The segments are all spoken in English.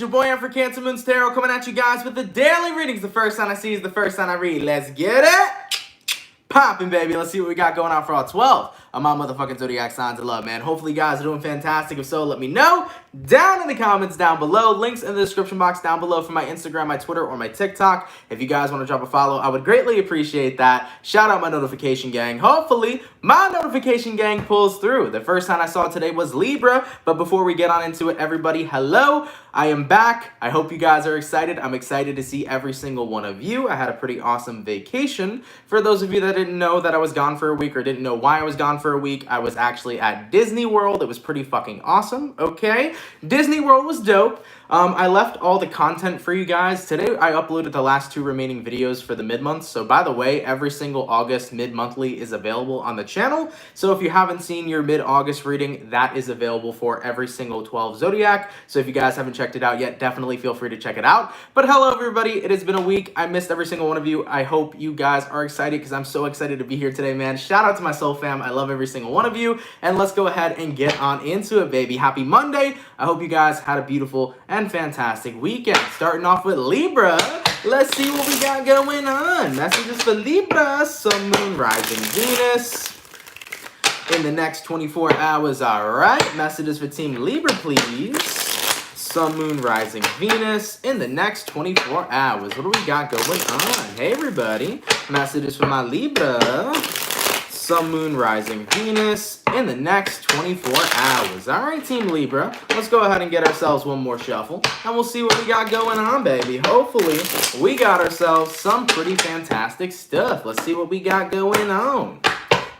It's your boy, I'm for CancerMoonsTarot, coming at you guys with the daily readings. The first sign I see is the first sign I read. Let's get it poppin', baby. Let's see what we got going on for all 12 of my motherfucking zodiac signs of love, man. Hopefully you guys are doing fantastic. If so, let me know down in the comments down below. Links in the description box down below for my Instagram, my Twitter, or my TikTok. If you guys want to drop a follow, I would greatly appreciate that. Shout out my notification gang. Hopefully my notification gang pulls through. The first sign I saw today was Libra, but before we get on into it, everybody, hello. I am back. I hope you guys are excited. I'm excited to see every single one of you. I had a pretty awesome vacation. For those of you that didn't know that I was gone for a week or didn't know why I was gone for a week, I was actually at Disney World. It was pretty fucking awesome, okay? Disney World was dope. I left all the content for you guys. Today, I uploaded the last 2 remaining videos for the mid-months. So, by the way, every single August mid-monthly is available on the channel. So, if you haven't seen your mid-August reading, that is available for every single 12 zodiac. So, if you guys haven't checked it out yet, definitely feel free to check it out. But hello, everybody. It has been a week. I missed every single one of you. I hope you guys are excited because I'm so excited to be here today, man. Shout out to my soul fam. I love every single one of you. And let's go ahead and get on into it, baby. Happy Monday. I hope you guys had a beautiful and fantastic weekend. Starting off with Libra. Let's see what we got going on. Messages for Libra. Sun, Moon, Rising, Venus in the next 24 hours. All right. Messages for Team Libra, please. Sun, Moon, Rising, Venus in the next 24 hours. What do we got going on? Hey, everybody. Messages for my Libra. Sun, Moon, Rising, Venus in the next 24 hours. All right, Team Libra. Let's go ahead and get ourselves one more shuffle, and we'll see what we got going on, baby. Hopefully, we got ourselves some pretty fantastic stuff. Let's see what we got going on.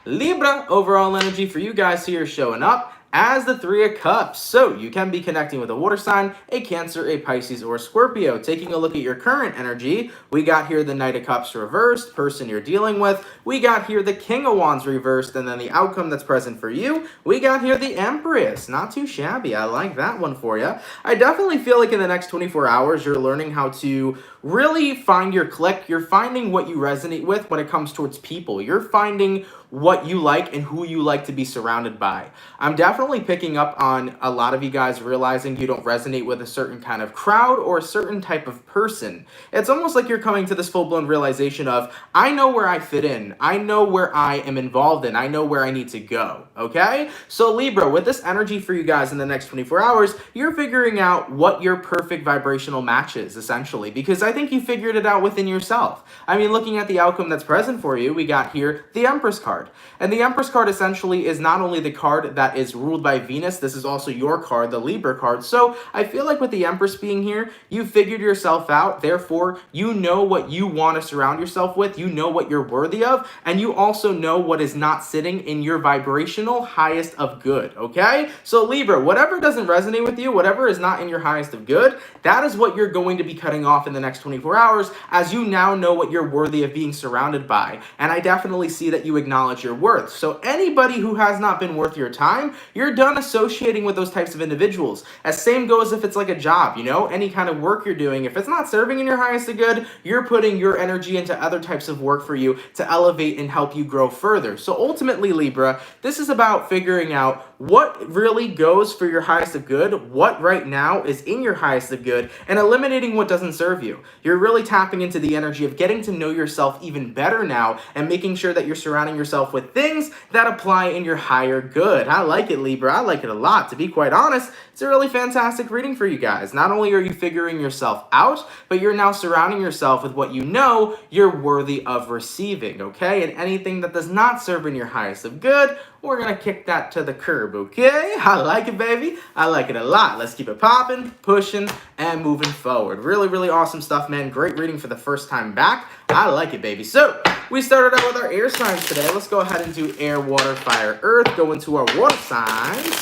Libra, overall energy for you guys here showing up as the 3 of Cups. So you can be connecting with a water sign, a Cancer, a Pisces, or a Scorpio. Taking a look at your current energy, we got here the Knight of Cups reversed, person you're dealing with. We got here the King of Wands reversed, and then the outcome that's present for you, we got here the Empress. Not too shabby. I like that one for you. I definitely feel like in the next 24 hours, you're learning how to really find your clique. You're finding what you resonate with when it comes towards people. You're finding what you like and who you like to be surrounded by. I'm definitely picking up on a lot of you guys realizing you don't resonate with a certain kind of crowd or a certain type of person. It's almost like you're coming to this full-blown realization of, I know where I fit in. I know where I am involved in. I know where I need to go, okay? So Libra, with this energy for you guys in the next 24 hours, you're figuring out what your perfect vibrational match is, essentially, because I think you figured it out within yourself. I mean, looking at the outcome that's present for you, we got here the Empress card. And the Empress card essentially is not only the card that is ruled by Venus, this is also your card, the Libra card. So I feel like with the Empress being here, you figured yourself out. Therefore, you know what you want to surround yourself with. You know what you're worthy of. And you also know what is not sitting in your vibrational highest of good, okay? So Libra, whatever doesn't resonate with you, whatever is not in your highest of good, that is what you're going to be cutting off in the next 24 hours as you now know what you're worthy of being surrounded by. And I definitely see that you acknowledge your worth. So anybody who has not been worth your time, you're done associating with those types of individuals. As same goes if it's like a job, you know, any kind of work you're doing. If it's not serving in your highest of good, you're putting your energy into other types of work for you to elevate and help you grow further. So ultimately, Libra, this is about figuring out what really goes for your highest of good, what right now is in your highest of good, and eliminating what doesn't serve you. You're really tapping into the energy of getting to know yourself even better now and making sure that you're surrounding yourself with things that apply in your higher good. I like it, Libra. I like it a lot. To be quite honest, it's a really fantastic reading for you guys. Not only are you figuring yourself out, but you're now surrounding yourself with what you know you're worthy of receiving, okay? And anything that does not serve in your highest of good, we're going to kick that to the curb, okay? I like it, baby. I like it a lot. Let's keep it popping, pushing, and moving forward. Really, really awesome stuff, man. Great reading for the first time back. I like it, baby. So, we started out with our air signs today. Let's go ahead and do air, water, fire, earth. Go into our water signs.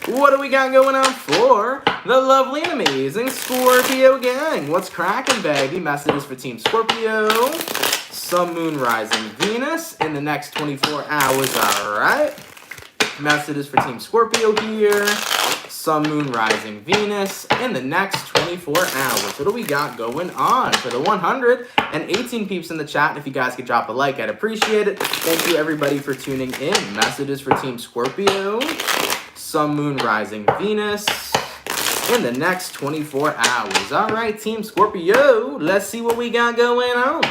What do we got going on for the lovely and amazing Scorpio gang? What's cracking, baby? Messages for Team Scorpio. Sun, Moon, Rising, Venus in the next 24 hours. All right. Messages for Team Scorpio here. Sun, Moon, Rising, Venus in the next 24 hours. What do we got going on for the 118 peeps in the chat? If you guys could drop a like, I'd appreciate it. Thank you, everybody, for tuning in. Messages for Team Scorpio. Sun, Moon, Rising, Venus in the next 24 hours. All right, Team Scorpio, let's see what we got going on.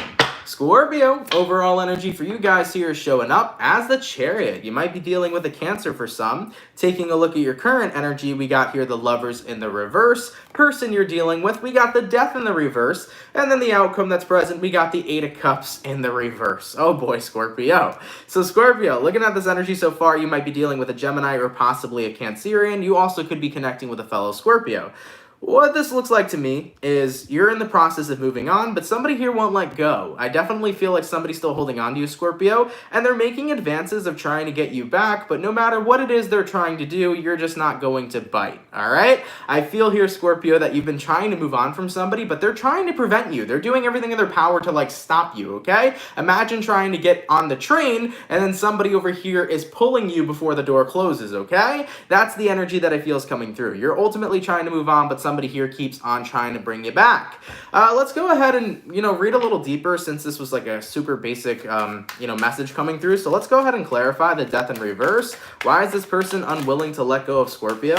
Scorpio, overall energy for you guys here is showing up as the Chariot. You might be dealing with a Cancer for some. Taking a look at your current energy, we got here the Lovers in the reverse. Person you're dealing with, we got the Death in the reverse. And then the outcome that's present, we got the Eight of Cups in the reverse. Oh boy, Scorpio. So Scorpio, looking at this energy so far, you might be dealing with a Gemini or possibly a Cancerian. You also could be connecting with a fellow Scorpio. What this looks like to me is you're in the process of moving on, but somebody here won't let go. I definitely feel like somebody's still holding on to you, Scorpio, and they're making advances of trying to get you back, but no matter what it is they're trying to do, you're just not going to bite, all right? I feel here, Scorpio, that you've been trying to move on from somebody, but they're trying to prevent you. They're doing everything in their power to, like, stop you, okay? Imagine trying to get on the train, and then somebody over here is pulling you before the door closes, okay? That's the energy that I feel is coming through. You're ultimately trying to move on, but somebody here keeps on trying to bring you back. Let's go ahead and, read a little deeper since this was like a super basic, message coming through. So let's go ahead and clarify the Death in reverse. Why is this person unwilling to let go of Scorpio?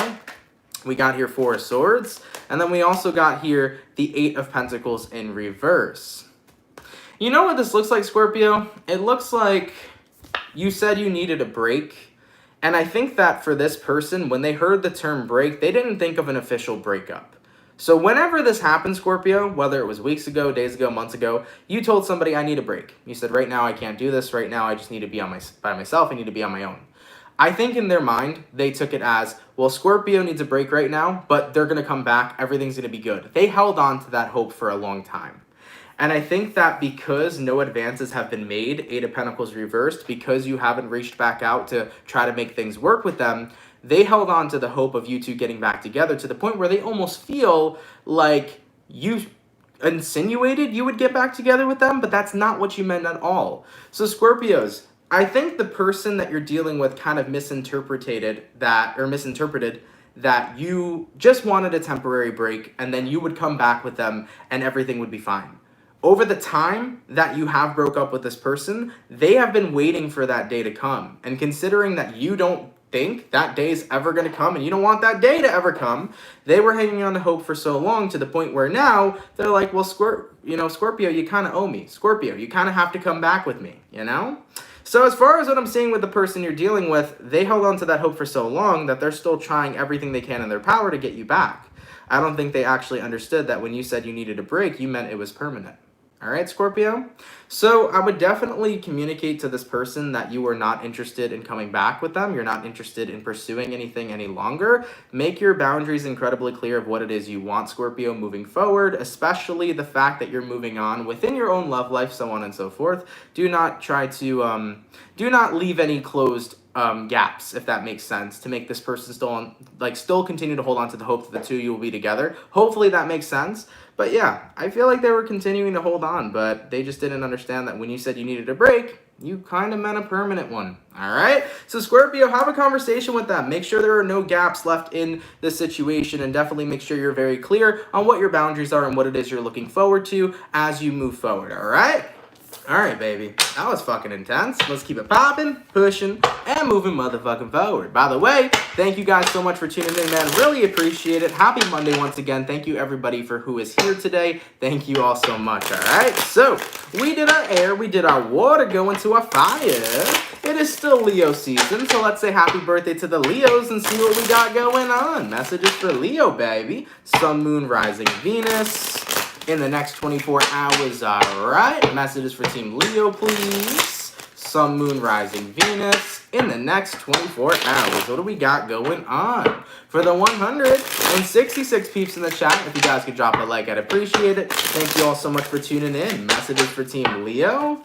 We got here Four of Swords, and then we also got here the Eight of Pentacles in reverse. You know what this looks like, Scorpio? It looks like you said you needed a break. And I think that for this person, when they heard the term break, they didn't think of an official breakup. So whenever this happened, Scorpio, whether it was weeks ago, days ago, months ago, you told somebody, I need a break. You said, right now I can't do this. Right now I just need to be by myself. I need to be on my own. I think in their mind, they took it as, well, Scorpio needs a break right now, but they're going to come back. Everything's going to be good. They held on to that hope for a long time. And I think that because no advances have been made, Eight of Pentacles reversed, because you haven't reached back out to try to make things work with them, they held on to the hope of you two getting back together to the point where they almost feel like you insinuated you would get back together with them, but that's not what you meant at all. So Scorpios, I think the person that you're dealing with kind of misinterpreted that you just wanted a temporary break and then you would come back with them and everything would be fine. Over the time that you have broke up with this person, they have been waiting for that day to come. And considering that you don't think that day is ever going to come and you don't want that day to ever come, they were hanging on to hope for so long to the point where now they're like, well, Scorpio, you kind of owe me. Scorpio, you kind of have to come back with me, So as far as what I'm seeing with the person you're dealing with, they held on to that hope for so long that they're still trying everything they can in their power to get you back. I don't think they actually understood that when you said you needed a break, you meant it was permanent. All right, Scorpio? So I would definitely communicate to this person that you are not interested in coming back with them. You're not interested in pursuing anything any longer. Make your boundaries incredibly clear of what it is you want, Scorpio, moving forward, especially the fact that you're moving on within your own love life, so on and so forth. Do not try to, do not leave any closed gaps, if that makes sense, to make this person still continue to hold on to the hope that the two of you will be together. Hopefully that makes sense. But yeah, I feel like they were continuing to hold on, but they just didn't understand that when you said you needed a break, you kind of meant a permanent one. All right? So Scorpio, have a conversation with them. Make sure there are no gaps left in the situation, and definitely make sure you're very clear on what your boundaries are and what it is you're looking forward to as you move forward. All right? All right, baby. That was fucking intense. Let's keep it popping, pushing, and moving motherfucking forward. By the way, thank you guys so much for tuning in, man. Really appreciate it. Happy Monday once again. Thank you, everybody, for who is here today. Thank you all so much, all right? So, we did our air. We did our water. Go into our fire. It is still Leo season, so let's say happy birthday to the Leos and see what we got going on. Messages for Leo, baby. Sun, Moon, Rising, Venus in the next 24 hours, all right? Messages for Team Leo, please. Sun, Moon, Rising, Venus in the next 24 hours. What do we got going on? For the 166 peeps in the chat, if you guys could drop a like, I'd appreciate it. Thank you all so much for tuning in. Messages for Team Leo.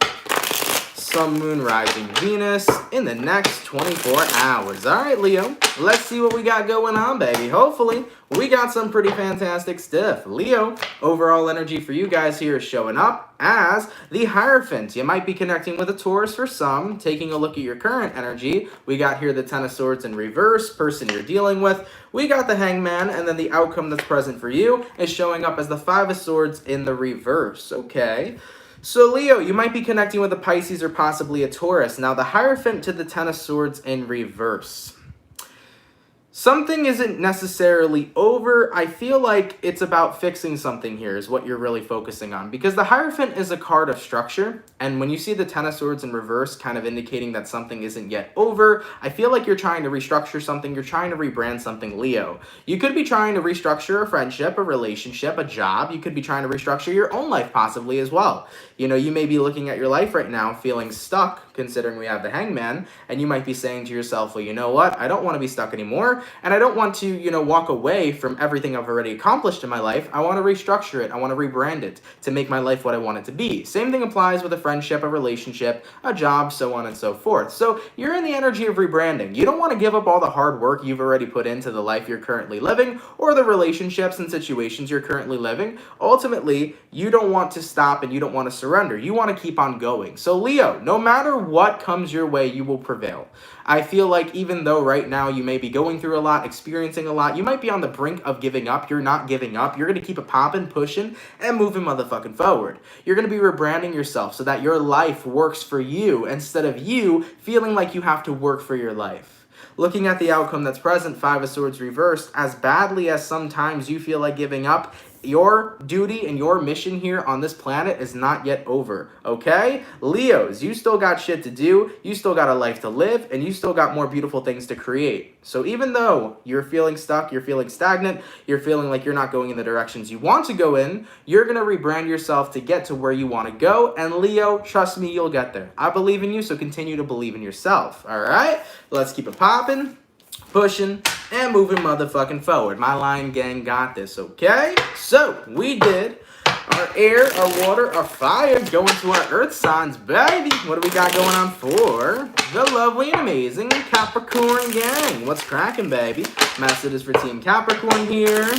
Sun, Moon, Rising, Venus in the next 24 hours. All right, Leo, let's see what we got going on, baby. Hopefully, we got some pretty fantastic stuff. Leo, overall energy for you guys here is showing up as the Hierophant. You might be connecting with a Taurus for some. Taking a look at your current energy, we got here the Ten of Swords in reverse, person you're dealing with. We got the Hangman, and then the outcome that's present for you is showing up as the Five of Swords in the reverse. Okay. So Leo, you might be connecting with a Pisces or possibly a Taurus. Now the Hierophant to the Ten of Swords in reverse. Something isn't necessarily over. I feel like it's about fixing something here is what you're really focusing on. Because the Hierophant is a card of structure. And when you see the Ten of Swords in reverse, kind of indicating that something isn't yet over, I feel like you're trying to restructure something. You're trying to rebrand something, Leo. You could be trying to restructure a friendship, a relationship, a job. You could be trying to restructure your own life possibly as well. You know, you may be looking at your life right now feeling stuck, considering we have the Hangman. And you might be saying to yourself, well, you know what? I don't want to be stuck anymore. And I don't want to, you know, walk away from everything I've already accomplished in my life. I want to restructure it. I want to rebrand it to make my life what I want it to be. Same thing applies with a friendship, a relationship, a job, so on and so forth. So you're in the energy of rebranding. You don't want to give up all the hard work you've already put into the life you're currently living or the relationships and situations you're currently living. Ultimately, you don't want to stop and you don't want to surrender. You want to keep on going. So Leo, no matter what comes your way, you will prevail. I feel like even though right now you may be going through a lot, experiencing a lot, you might be on the brink of giving up. You're not giving up. You're going to keep it popping, pushing, and moving motherfucking forward. You're going to be rebranding yourself so that your life works for you instead of you feeling like you have to work for your life. Looking at the outcome that's present, Five of Swords reversed, as badly as sometimes you feel like giving up, your duty and your mission here on this planet is not yet over, okay? Leos, you still got shit to do, you still got a life to live, and you still got more beautiful things to create. So even though you're feeling stuck, you're feeling stagnant, you're feeling like you're not going in the directions you want to go in, you're going to rebrand yourself to get to where you want to go. And Leo, trust me, you'll get there. I believe in you, so continue to believe in yourself, all right? Let's keep it popping, pushing, and moving motherfucking forward. My Lion Gang got this, okay? So, we did our air, our water, our fire, going to our earth signs, baby. What do we got going on for the lovely and amazing Capricorn gang? What's cracking, baby? Message is for Team Capricorn here.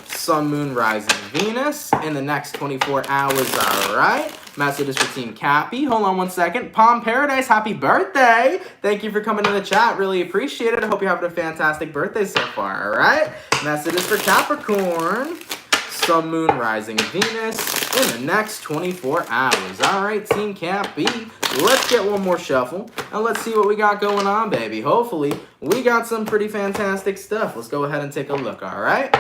Sun, Moon, Rising, Venus in the next 24 hours, all right? Message is for Team Cappy. Hold on one second. Palm Paradise, happy birthday. Thank you for coming to the chat. Really appreciate it. I hope you're having a fantastic birthday so far, all right? Message is for Capricorn. Sun, Moon, Rising, Venus in the next 24 hours. All right, Team Cappy. Let's get one more shuffle, and let's see what we got going on, baby. Hopefully, we got some pretty fantastic stuff. Let's go ahead and take a look, all right?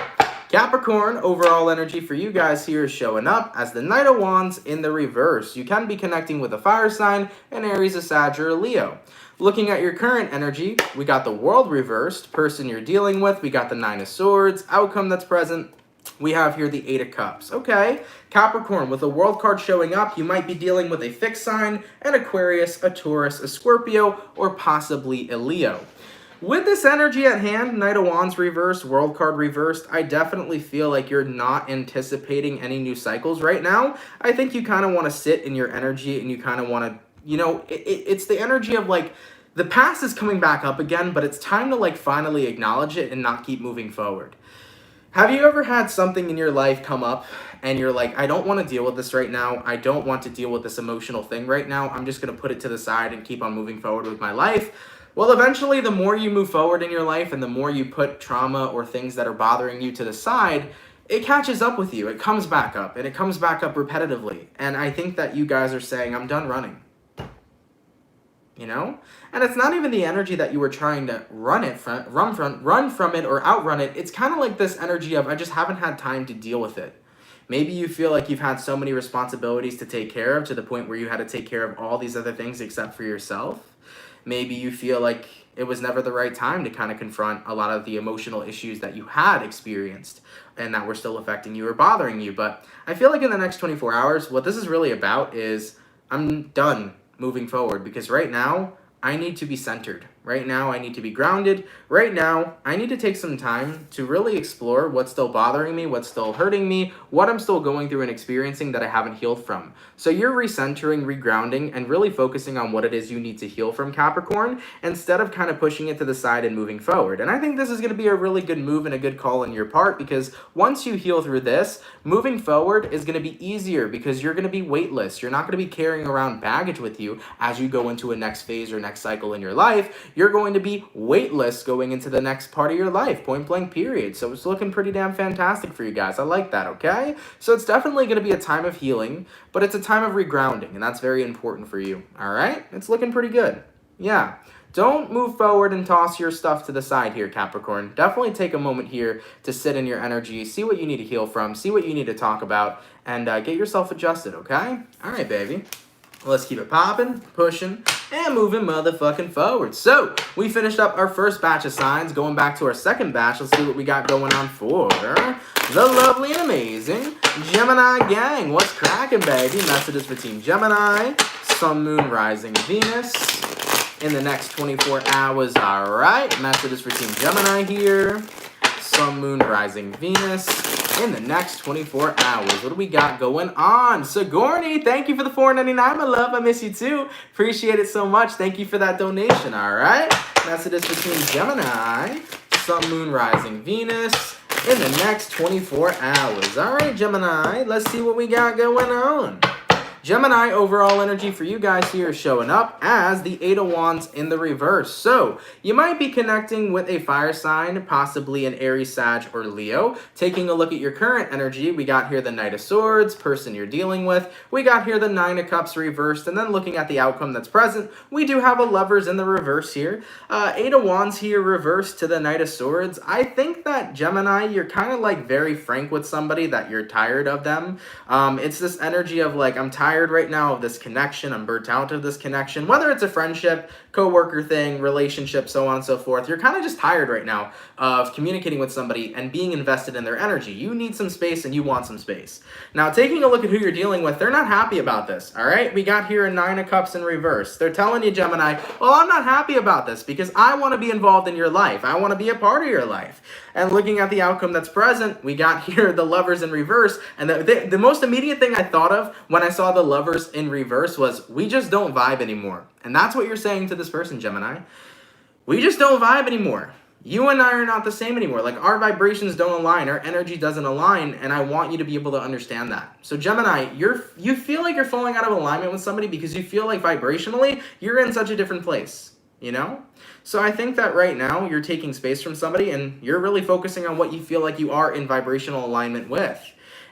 Capricorn, overall energy for you guys here is showing up as the Knight of Wands in the reverse. You can be connecting with a fire sign, an Aries, a Sag, or a Leo. Looking at your current energy, we got the World reversed, person you're dealing with, we got the Nine of Swords, outcome that's present, we have here the Eight of Cups. Okay, Capricorn, with a World card showing up, you might be dealing with a fixed sign, an Aquarius, a Taurus, a Scorpio, or possibly a Leo. With this energy at hand, Knight of Wands reversed, World card reversed, I definitely feel like you're not anticipating any new cycles right now. I think you kind of want to sit in your energy and you kind of want to, you know, it's the energy of like, the past is coming back up again, but it's time to like finally acknowledge it and not keep moving forward. Have you ever had something in your life come up and you're like, I don't want to deal with this right now. I don't want to deal with this emotional thing right now. I'm just going to put it to the side and keep on moving forward with my life. Well, eventually, the more you move forward in your life and the more you put trauma or things that are bothering you to the side, it catches up with you. It comes back up, and it comes back up repetitively. And I think that you guys are saying, I'm done running. You know? And it's not even the energy that you were trying to run from it or outrun it. It's kind of like this energy of, I just haven't had time to deal with it. Maybe you feel like you've had so many responsibilities to take care of to the point where you had to take care of all these other things except for yourself. Maybe you feel like it was never the right time to kind of confront a lot of the emotional issues that you had experienced and that were still affecting you or bothering you. But I feel like in the next 24 hours, what this is really about is I'm done moving forward because right now I need to be centered. Right now I need to be grounded. Right now I need to take some time to really explore what's still bothering me, what's still hurting me, what I'm still going through and experiencing that I haven't healed from. So you're recentering, regrounding, and really focusing on what it is you need to heal from, Capricorn, instead of kind of pushing it to the side and moving forward. And I think this is going to be a really good move and a good call on your part because once you heal through this, moving forward is going to be easier because you're going to be weightless. You're not going to be carrying around baggage with you as you go into a next phase or next cycle in your life. You're going to be weightless going into the next part of your life, point blank period. So it's looking pretty damn fantastic for you guys. I like that, okay? So it's definitely going to be a time of healing, but it's a time of regrounding, and that's very important for you, all right? It's looking pretty good. Yeah. don't move forward and toss your stuff to the side here, Capricorn. Definitely take a moment here to sit in your energy, see what you need to heal from, see what you need to talk about, and get yourself adjusted, okay? All right, baby. Let's keep it popping, pushing, and moving motherfucking forward. So, we finished up our first batch of signs. Going back to our second batch, let's see what we got going on for the lovely and amazing Gemini gang. What's cracking, baby? Messages for Team Gemini, Sun, Moon, Rising, Venus in the next 24 hours. All right, messages for Team Gemini here. Sun, Moon, Rising, Venus in the next 24 hours. What do we got going on? Sigourney, thank you for the $4.99, my love. I miss you too. Appreciate it so much. Thank you for that donation, all right? Messages between Gemini, Sun, Moon, Rising, Venus in the next 24 hours. All right, Gemini, let's see what we got going on. Gemini, overall energy for you guys here is showing up as the Eight of Wands in the reverse. So, you might be connecting with a fire sign, possibly an Aries, Sag, or Leo. Taking a look at your current energy, we got here the Knight of Swords, person you're dealing with. We got here the Nine of Cups reversed, and then looking at the outcome that's present, we do have a Lovers in the reverse here. Eight of Wands here reversed to the Knight of Swords. I think that Gemini, you're kind of like very frank with somebody that you're tired of them. It's this energy of like, I'm tired right now of this connection, I'm burnt out of this connection, whether it's a friendship, co-worker thing, relationship, so on and so forth. You're kind of just tired right now of communicating with somebody and being invested in their energy. You need some space and you want some space. Now, taking a look at who you're dealing with, they're not happy about this, all right? We got here a Nine of Cups in reverse. They're telling you, Gemini, well, I'm not happy about this because I want to be involved in your life. I want to be a part of your life. And looking at the outcome that's present, we got here the Lovers in reverse. And the most immediate thing I thought of when I saw the Lovers in reverse was, we just don't vibe anymore. And that's what you're saying to this person, Gemini. We just don't vibe anymore. You and I are not the same anymore. Like, our vibrations don't align. Our energy doesn't align. And I want you to be able to understand that. So, Gemini, you feel like you're falling out of alignment with somebody because you feel like vibrationally, you're in such a different place, you know? So I think that right now you're taking space from somebody and you're really focusing on what you feel like you are in vibrational alignment with.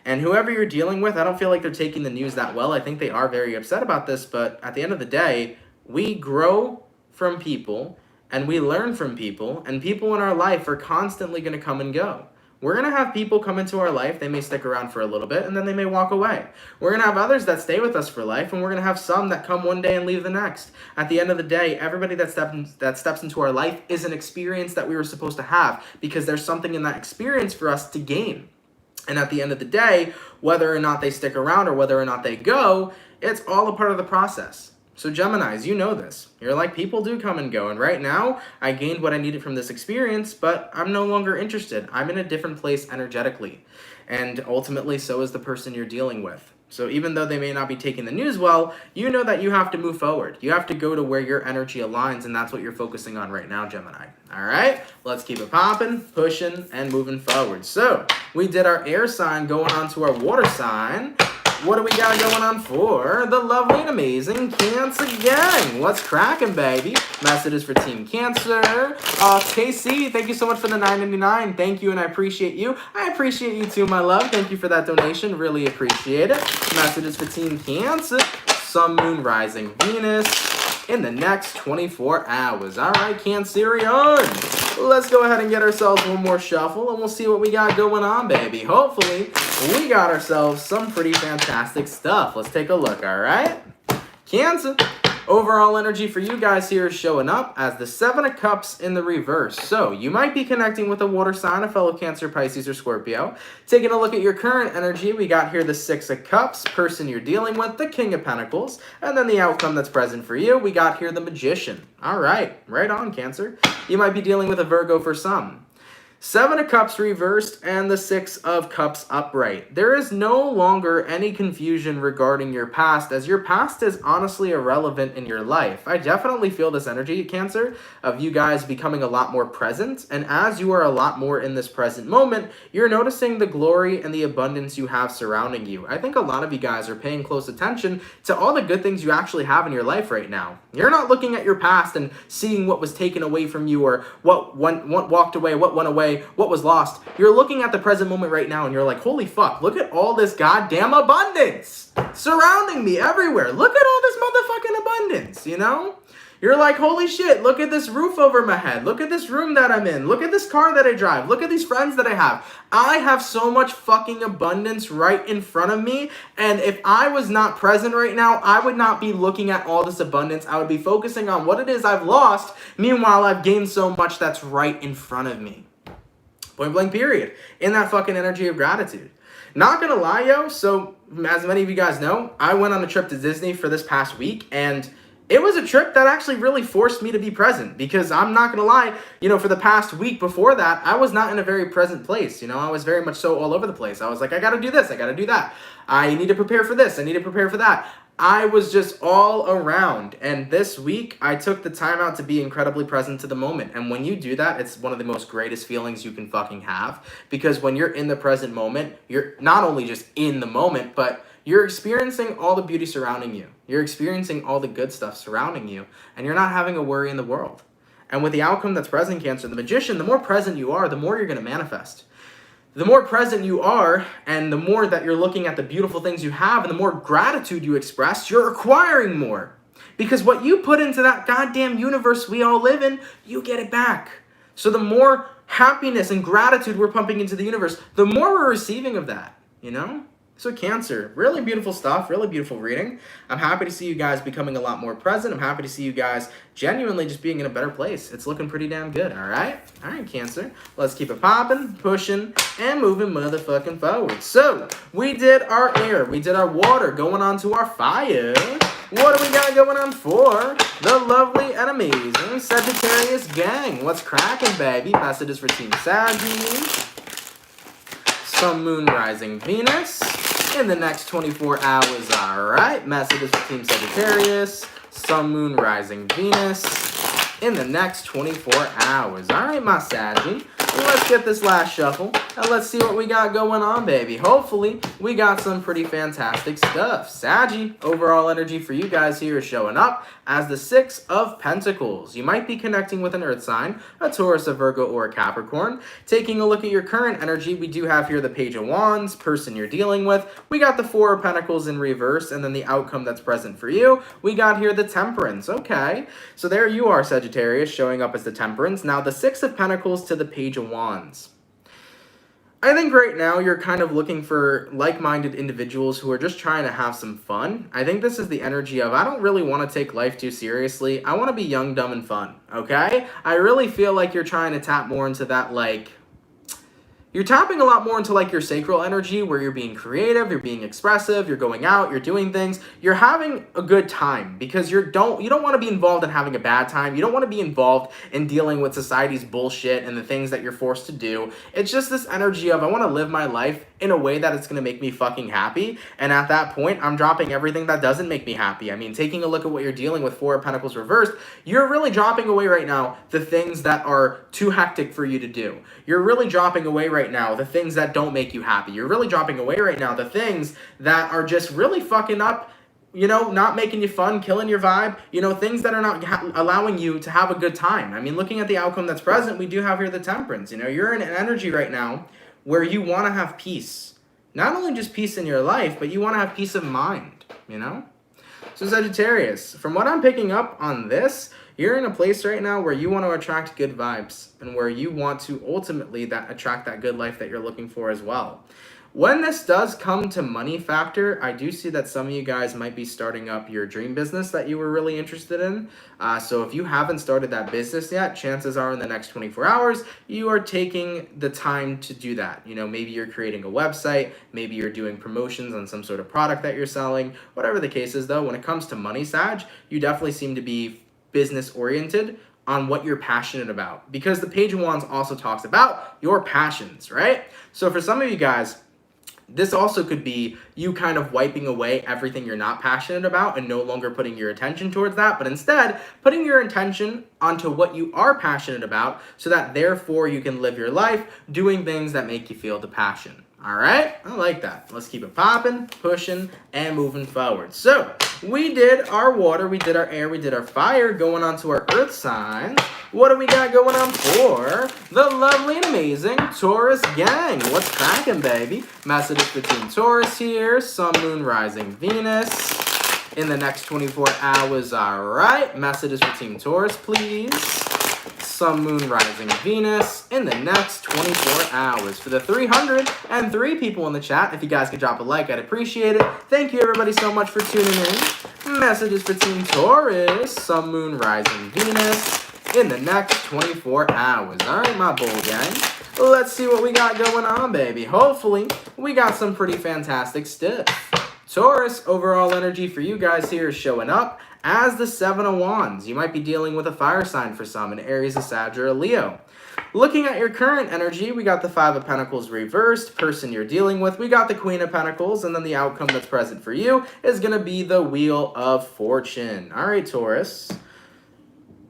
And whoever you're dealing with, I don't feel like they're taking the news that well. I think they are very upset about this, but at the end of the day, we grow from people and we learn from people, and people in our life are constantly going to come and go. We're going to have people come into our life. They may stick around for a little bit and then they may walk away. We're going to have others that stay with us for life, and we're going to have some that come one day and leave the next. At the end of the day, everybody that steps into our life is an experience that we were supposed to have, because there's something in that experience for us to gain. And at the end of the day, whether or not they stick around or whether or not they go, it's all a part of the process. So Geminis, you know this. You're like, people do come and go. And right now, I gained what I needed from this experience, but I'm no longer interested. I'm in a different place energetically. And ultimately, so is the person you're dealing with. So even though they may not be taking the news well, you know that you have to move forward. You have to go to where your energy aligns, and that's what you're focusing on right now, Gemini. All right, let's keep it popping, pushing, and moving forward. So we did our air sign, going on to our water sign. What do we got going on for the lovely and amazing Cancer gang? What's cracking, baby? Messages for Team Cancer. KC, thank you so much for the $9.99. Thank you, and I appreciate you. I appreciate you too, my love. Thank you for that donation. Really appreciate it. Messages for Team Cancer. Sun, Moon, Rising, Venus in the next 24 hours. All right, Cancerian. Let's go ahead and get ourselves one more shuffle, and we'll see what we got going on, baby. Hopefully, we got ourselves some pretty fantastic stuff. Let's take a look, all right? Cancer. Overall energy for you guys here is showing up as the Seven of Cups in the reverse. So you might be connecting with a water sign, a fellow Cancer, Pisces, or Scorpio. Taking a look at your current energy, we got here the Six of Cups, person you're dealing with, the King of Pentacles, and then the outcome that's present for you, we got here the Magician. All right, right on, Cancer. You might be dealing with a Virgo for some. Seven of Cups reversed and the Six of Cups upright. There is no longer any confusion regarding your past, as your past is honestly irrelevant in your life. I definitely feel this energy, Cancer, of you guys becoming a lot more present. And as you are a lot more in this present moment, you're noticing the glory and the abundance you have surrounding you. I think a lot of you guys are paying close attention to all the good things you actually have in your life right now. You're not looking at your past and seeing what was taken away from you, or what walked away, what went away, what was lost. You're looking at the present moment right now and you're like, holy fuck, look at all this goddamn abundance surrounding me everywhere. Look at all this motherfucking abundance, you know? You're like, holy shit, look at this roof over my head. Look at this room that I'm in. Look at this car that I drive. Look at these friends that I have. I have so much fucking abundance right in front of me. And if I was not present right now, I would not be looking at all this abundance. I would be focusing on what it is I've lost. Meanwhile, I've gained so much that's right in front of me. Point blank period. In that fucking energy of gratitude. Not gonna lie, yo. So, as many of you guys know, I went on a trip to Disney for this past week, and it was a trip that actually really forced me to be present, because I'm not going to lie, for the past week before that, I was not in a very present place. I was very much so all over the place. I was like, I got to do this. I got to do that. I need to prepare for this. I need to prepare for that. I was just all around. And this week, I took the time out to be incredibly present to the moment. And when you do that, it's one of the most greatest feelings you can fucking have. Because when you're in the present moment, you're not only just in the moment, but you're experiencing all the beauty surrounding you. You're experiencing all the good stuff surrounding you, and you're not having a worry in the world. And with the outcome that's present, Cancer, the Magician, the more present you are, the more you're going to manifest. The more present you are, and the more that you're looking at the beautiful things you have, and the more gratitude you express, you're acquiring more. Because what you put into that goddamn universe we all live in, you get it back. So the more happiness and gratitude we're pumping into the universe, the more we're receiving of that, So Cancer, really beautiful stuff, really beautiful reading. I'm happy to see you guys becoming a lot more present. I'm happy to see you guys genuinely just being in a better place. It's looking pretty damn good, all right? All right, Cancer. Let's keep it popping, pushing, and moving motherfucking forward. So, we did our air, we did our water, going on to our fire. What do we got going on for the lovely and amazing Sagittarius gang? What's cracking, baby? Messages for Team Sagittarius. Sun, Moon, Rising, Venus. In the next 24 hours, alright. Messages for Team Sagittarius. Sun, Moon, Rising, Venus. In the next 24 hours. Alright, my Saggy. Let's get this last shuffle, and let's see what we got going on, baby. Hopefully, we got some pretty fantastic stuff. Saggy, overall energy for you guys here is showing up as the Six of Pentacles. You might be connecting with an Earth sign, a Taurus, a Virgo, or a Capricorn. Taking a look at your current energy, we do have here the Page of Wands, person you're dealing with. We got the Four of Pentacles in reverse, and then the outcome that's present for you. We got here the Temperance. Okay, so there you are, Sagittarius, showing up as the Temperance. Now, the Six of Pentacles to the Page of Wands. I think right now you're kind of looking for like-minded individuals who are just trying to have some fun. I think this is the energy of, I don't really want to take life too seriously. I want to be young, dumb, and fun, okay? I really feel like you're trying to tap more into that, you're tapping a lot more into your sacral energy, where you're being creative, you're being expressive, you're going out, you're doing things, you're having a good time, because you don't want to be involved in having a bad time. You don't want to be involved in dealing with society's bullshit and the things that you're forced to do. It's just this energy of, I want to live my life in a way that it's going to make me fucking happy. And at that point, I'm dropping everything that doesn't make me happy. I mean, taking a look at what you're dealing with, Four of Pentacles reversed, you're really dropping away right now the things that are too hectic for you to do. You're really dropping away right now the things that don't make you happy. You're really dropping away right now the things that are just really fucking up, not making you fun, killing your vibe, things that are not allowing you to have a good time. I mean, looking at the outcome that's present, we do have here the Temperance. You're in an energy right now where you want to have peace. Not only just peace in your life, but you want to have peace of mind, So Sagittarius, from what I'm picking up on this, you're in a place right now where you want to attract good vibes, and where you want to ultimately attract that good life that you're looking for as well. When this does come to money factor, I do see that some of you guys might be starting up your dream business that you were really interested in. So if you haven't started that business yet, chances are in the next 24 hours, you are taking the time to do that. Maybe you're creating a website, maybe you're doing promotions on some sort of product that you're selling. Whatever the case is, though, when it comes to money, Sag, you definitely seem to be business oriented on what you're passionate about, because the Page of Wands also talks about your passions, right? So for some of you guys, this also could be you kind of wiping away everything you're not passionate about and no longer putting your attention towards that, but instead putting your attention onto what you are passionate about, so that therefore you can live your life doing things that make you feel the passion. All right, I like that. Let's keep it popping, pushing, and moving forward. So we did our water, we did our air, we did our fire, going on to our earth signs. What do we got going on for the lovely and amazing Taurus gang? What's cracking, baby? Messages for Team Taurus here. Sun, Moon, Rising, Venus. in the next 24 hours. All right. Messages for Team Taurus, please. Sun, Moon, Rising, Venus in the next 24 hours. For the 303 people in the chat, if you guys could drop a like, I'd appreciate it. Thank you, everybody, so much for tuning in. Messages for Team Taurus. Sun, Moon, Rising, Venus in the next 24 hours. All right, my bull gang. Let's see what we got going on, baby. Hopefully, we got some pretty fantastic stuff. Taurus, overall energy for you guys here is showing up as the Seven of Wands. You might be dealing with a fire sign for some, an Aries, a Sag, or a Leo. Looking at your current energy, we got the Five of Pentacles reversed, person you're dealing with. We got the Queen of Pentacles, and then the outcome that's present for you is going to be the Wheel of Fortune. All right, Taurus.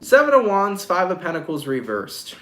Seven of Wands, Five of Pentacles reversed.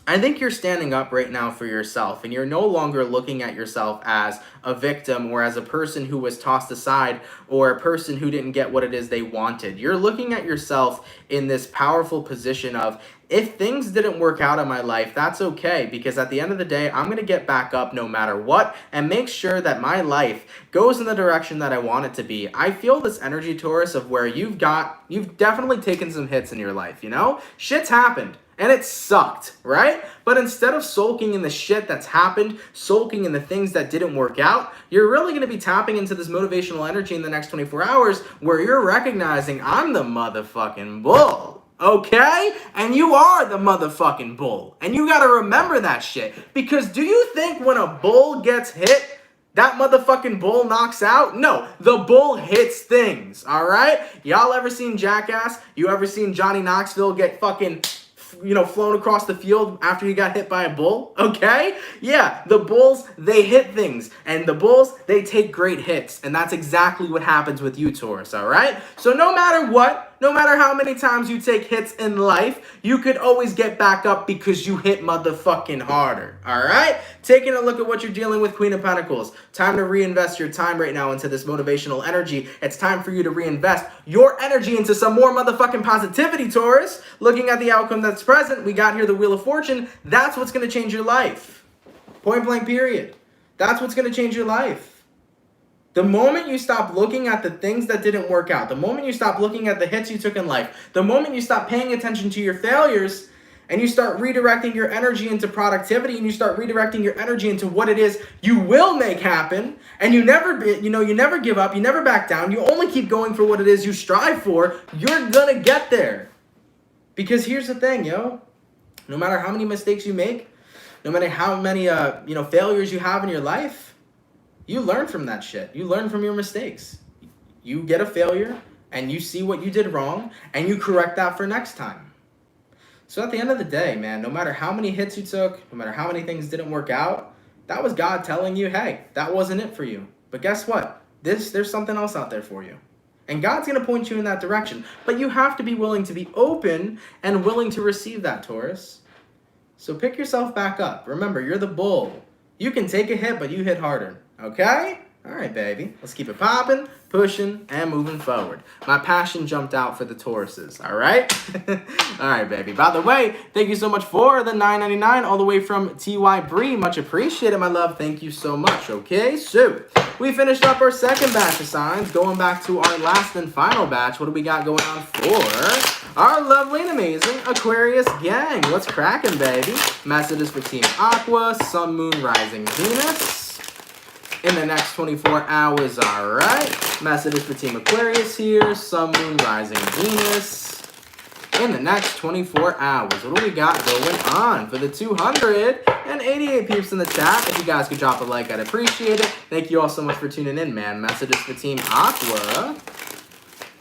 I think you're standing up right now for yourself, and you're no longer looking at yourself as a victim or as a person who was tossed aside or a person who didn't get what it is they wanted. You're looking at yourself in this powerful position of, if things didn't work out in my life, that's okay, because at the end of the day, I'm going to get back up no matter what and make sure that my life goes in the direction that I want it to be. I feel this energy, Taurus, of where you've definitely taken some hits in your life, you know? Shit's happened. And it sucked, right? But instead of sulking in the shit that's happened, sulking in the things that didn't work out, you're really going to be tapping into this motivational energy in the next 24 hours where you're recognizing, I'm the motherfucking bull, okay? And you are the motherfucking bull. And you got to remember that shit. Because do you think when a bull gets hit, that motherfucking bull knocks out? No, the bull hits things, all right? Y'all ever seen Jackass? You ever seen Johnny Knoxville get fucking, flown across the field after he got hit by a bull? Okay? Yeah, the bulls, they hit things. And the bulls, they take great hits. And that's exactly what happens with you, Taurus, all right? So no matter what, no matter how many times you take hits in life, you could always get back up because you hit motherfucking harder, all right? Taking a look at what you're dealing with, Queen of Pentacles. Time to reinvest your time right now into this motivational energy. It's time for you to reinvest your energy into some more motherfucking positivity, Taurus. Looking at the outcome that's present, we got here the Wheel of Fortune. That's what's going to change your life. Point blank period. That's what's going to change your life. The moment you stop looking at the things that didn't work out, the moment you stop looking at the hits you took in life, the moment you stop paying attention to your failures and you start redirecting your energy into productivity and you start redirecting your energy into what it is you will make happen, and you never give up, you never back down, you only keep going for what it is you strive for, you're gonna get there. Because here's the thing, yo. No matter how many mistakes you make, no matter how many failures you have in your life, you learn from that shit. You learn from your mistakes. You get a failure and you see what you did wrong and you correct that for next time. So at the end of the day, man, no matter how many hits you took, no matter how many things didn't work out, that was God telling you, hey, that wasn't it for you. But guess what? There's something else out there for you. And God's going to point you in that direction. But you have to be willing to be open and willing to receive that, Taurus. So pick yourself back up. Remember, you're the bull. You can take a hit, but you hit harder. Okay? All right, baby. Let's keep it popping, pushing, and moving forward. My passion jumped out for the Tauruses. All right? All right, baby. By the way, thank you so much for the $9.99 all the way from T.Y. Bree. Much appreciated, my love. Thank you so much. Okay? So, we finished up our second batch of signs. Going back to our last and final batch, what do we got going on for our lovely and amazing Aquarius gang? What's cracking, baby? Messages for Team Aqua, Sun, Moon, Rising, Venus in the next 24 hours, all right? Messages for Team Aquarius here, Sun, Moon, Rising, Venus in the next 24 hours. What do we got going on for the 288 peeps in the chat? If you guys could drop a like, I'd appreciate it. Thank you all so much for tuning in, man. Messages for Team Aqua,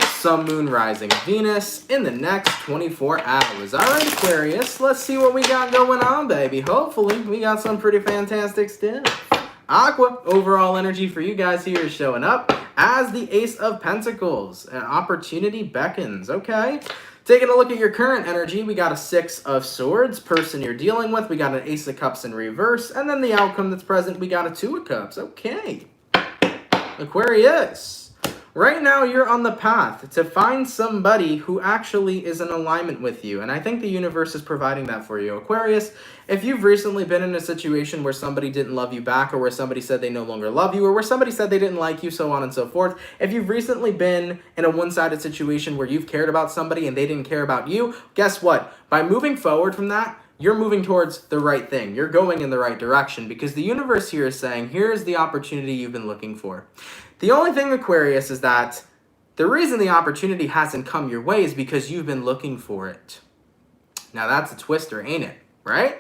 Sun, Moon, Rising, Venus in the next 24 hours. All right, Aquarius, let's see what we got going on, baby. Hopefully, we got some pretty fantastic stuff. Aqua, overall energy for you guys here is showing up as the Ace of Pentacles. An opportunity beckons, okay? Taking a look at your current energy, we got a Six of Swords, person you're dealing with. We got an Ace of Cups in reverse. And then the outcome that's present, we got a Two of Cups. Okay. Aquarius, Right now, you're on the path to find somebody who actually is in alignment with you. And I think the universe is providing that for you. Aquarius, if you've recently been in a situation where somebody didn't love you back, or where somebody said they no longer love you, or where somebody said they didn't like you, so on and so forth. If you've recently been in a one-sided situation where you've cared about somebody and they didn't care about you, guess what? By moving forward from that, you're moving towards the right thing. You're going in the right direction, because the universe here is saying, here's the opportunity you've been looking for. The only thing, Aquarius, is that the reason the opportunity hasn't come your way is because you've been looking for it. Now that's a twister, ain't it? Right?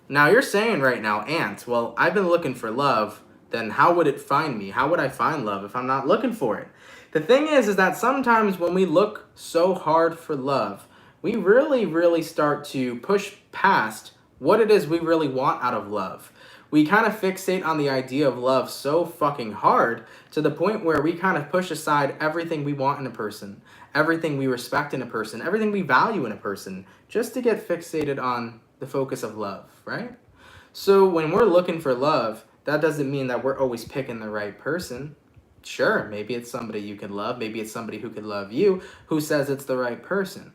Now you're saying right now, Ant, well, I've been looking for love, then how would it find me? How would I find love if I'm not looking for it? The thing is that sometimes when we look so hard for love, we really start to push past what it is we really want out of love. We kind of fixate on the idea of love so fucking hard to the point where we kind of push aside everything we want in a person, everything we respect in a person, everything we value in a person, just to get fixated on the focus of love, right? So when we're looking for love, that doesn't mean that we're always picking the right person. Sure, maybe it's somebody you can love, maybe it's somebody who could love you, who says it's the right person.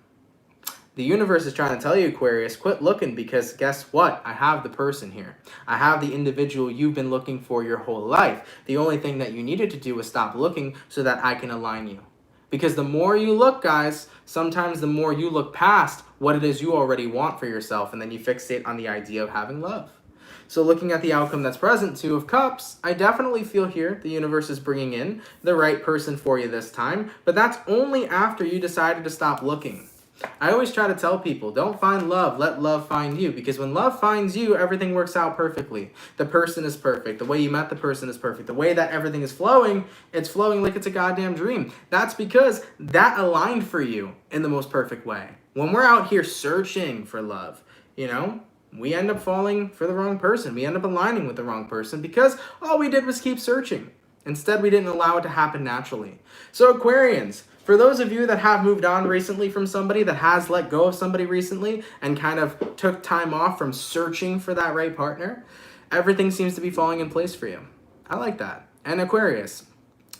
The universe is trying to tell you, Aquarius, quit looking, because guess what? I have the person here. I have the individual you've been looking for your whole life. The only thing that you needed to do was stop looking so that I can align you. Because the more you look, guys, sometimes the more you look past what it is you already want for yourself, and then you fixate on the idea of having love. So looking at the outcome that's present, Two of Cups, I definitely feel here the universe is bringing in the right person for you this time, but that's only after you decided to stop looking. I always try to tell people, don't find love, let love find you. Because when love finds you, everything works out perfectly. The person is perfect. The way you met the person is perfect. The way that everything is flowing, it's flowing like it's a goddamn dream. That's because that aligned for you in the most perfect way. When we're out here searching for love, you know, we end up falling for the wrong person. We end up aligning with the wrong person because all we did was keep searching. Instead, we didn't allow it to happen naturally. So Aquarians, for those of you that have moved on recently from somebody, that has let go of somebody recently and kind of took time off from searching for that right partner, everything seems to be falling in place for you. I like that. And Aquarius,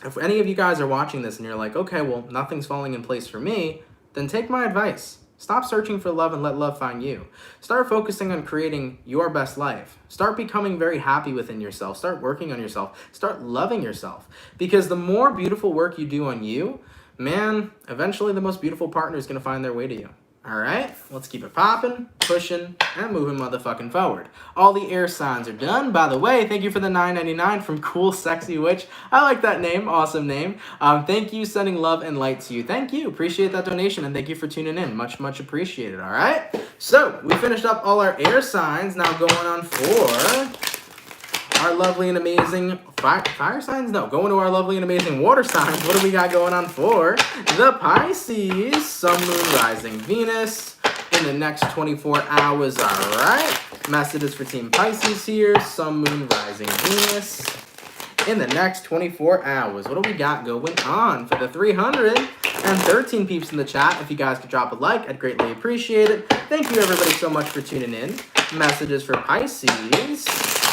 if any of you guys are watching this and you're like, okay, well, nothing's falling in place for me, then take my advice. Stop searching for love and let love find you. Start focusing on creating your best life. Start becoming very happy within yourself. Start working on yourself. Start loving yourself. Because the more beautiful work you do on you, man, eventually the most beautiful partner is going to find their way to you. All right, let's keep it popping, pushing, and moving motherfucking forward. All the air signs are done. By the way, thank you for the $9.99 from Cool Sexy Witch. I like that name. Awesome name. Thank you. Sending love and light to you. Thank you. Appreciate that donation, and thank you for tuning in. Much appreciated. All right, so we finished up all our air signs. Now going on for our lovely and amazing fire signs? No, going to our lovely and amazing water signs. What do we got going on for the Pisces? Sun, Moon, Rising, Venus in the next 24 hours. All right. Messages for Team Pisces here. Sun, Moon, Rising, Venus in the next 24 hours. What do we got going on for the 313 peeps in the chat? If you guys could drop a like, I'd greatly appreciate it. Thank you, everybody, so much for tuning in. Messages for Pisces.